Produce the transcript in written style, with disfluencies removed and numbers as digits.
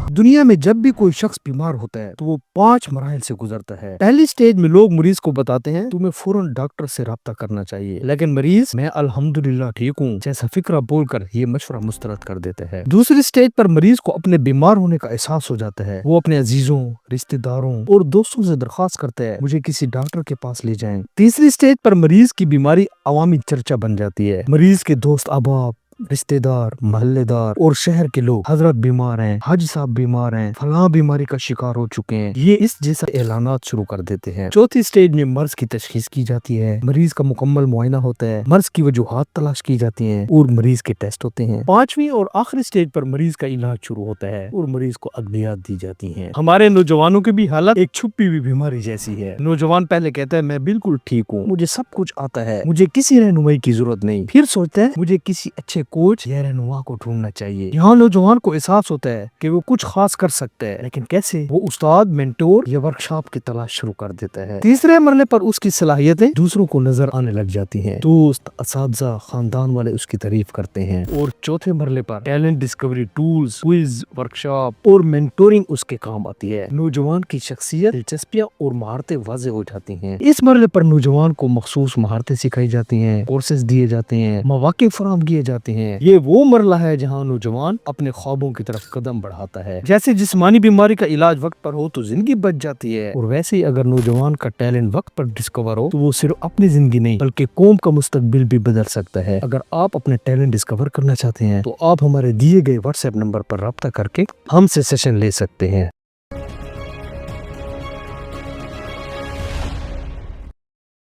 دنیا میں جب بھی کوئی شخص بیمار ہوتا ہے تو وہ 5 مراحل سے گزرتا ہے۔ پہلی سٹیج میں لوگ مریض کو بتاتے ہیں تمہیں فوراً ڈاکٹر سے رابطہ کرنا چاہیے، لیکن مریض میں الحمدللہ ٹھیک ہوں جیسا فکرہ بول کر یہ مشورہ مسترد کر دیتے ہیں۔ دوسری سٹیج پر مریض کو اپنے بیمار ہونے کا احساس ہو جاتا ہے، وہ اپنے عزیزوں، رشتہ داروں اور دوستوں سے درخواست کرتا ہے مجھے کسی ڈاکٹر کے پاس لے جائیں۔ تیسری سٹیج پر مریض کی بیماری عوامی چرچا بن جاتی ہے، مریض کے دوست احباب، رشتہ دار، محلے دار اور شہر کے لوگ حضرت بیمار ہیں، حاجی صاحب بیمار ہیں، فلاں بیماری کا شکار ہو چکے ہیں، یہ اس جیسا اعلانات شروع کر دیتے ہیں۔ چوتھی سٹیج میں مرض کی تشخیص کی جاتی ہے، مریض کا مکمل معائنہ ہوتا ہے، مرض کی وجوہات تلاش کی جاتی ہیں اور مریض کے ٹیسٹ ہوتے ہیں۔ پانچویں اور آخری سٹیج پر مریض کا علاج شروع ہوتا ہے اور مریض کو ادویات دی جاتی ہیں۔ ہمارے نوجوانوں کی بھی حالت ایک چھپی ہوئی بیماری جیسی ہے۔ نوجوان پہلے کہتا ہے میں بالکل ٹھیک ہوں، مجھے سب کچھ آتا ہے، مجھے کسی رہنمائی کی ضرورت نہیں، پھر سوچتا ہے مجھے کسی اچھے کوچ یا رہنما کو ڈھونڈنا چاہیے۔ یہاں نوجوان کو احساس ہوتا ہے کہ وہ کچھ خاص کر سکتا ہے، لیکن کیسے؟ وہ استاد، مینٹور یا ورکشاپ کی تلاش شروع کر دیتا ہے۔ تیسرے مرحلے پر اس کی صلاحیتیں دوسروں کو نظر آنے لگ جاتی ہیں، دوست، اساتذہ، خاندان والے اس کی تعریف کرتے ہیں۔ اور چوتھے مرحلے پر talent discovery tools, quiz, workshop اور مینٹورنگ اس کے کام آتی ہے۔ نوجوان کی شخصیت، دلچسپیاں اور مہارتیں واضح ہو جاتی ہیں۔ اس مرحلے پر نوجوان کو مخصوص مہارتیں سکھائی جاتی ہیں، کورسز دیے جاتے ہیں، مواقع فراہم کیے جاتے ہیں۔ یہ وہ مرحلہ ہے جہاں نوجوان اپنے خوابوں کی طرف قدم بڑھاتا ہے۔ جیسے جسمانی بیماری کا علاج وقت پر ہو تو زندگی بچ جاتی ہے، اور ویسے ہی اگر نوجوان کا ٹیلنٹ وقت پر ڈسکور ہو تو وہ صرف اپنی زندگی نہیں بلکہ قوم کا مستقبل بھی بدل سکتا ہے۔ اگر آپ اپنے ٹیلنٹ ڈسکور کرنا چاہتے ہیں تو آپ ہمارے دیے گئے واٹس ایپ نمبر پر رابطہ کر کے ہم سے سیشن لے سکتے ہیں۔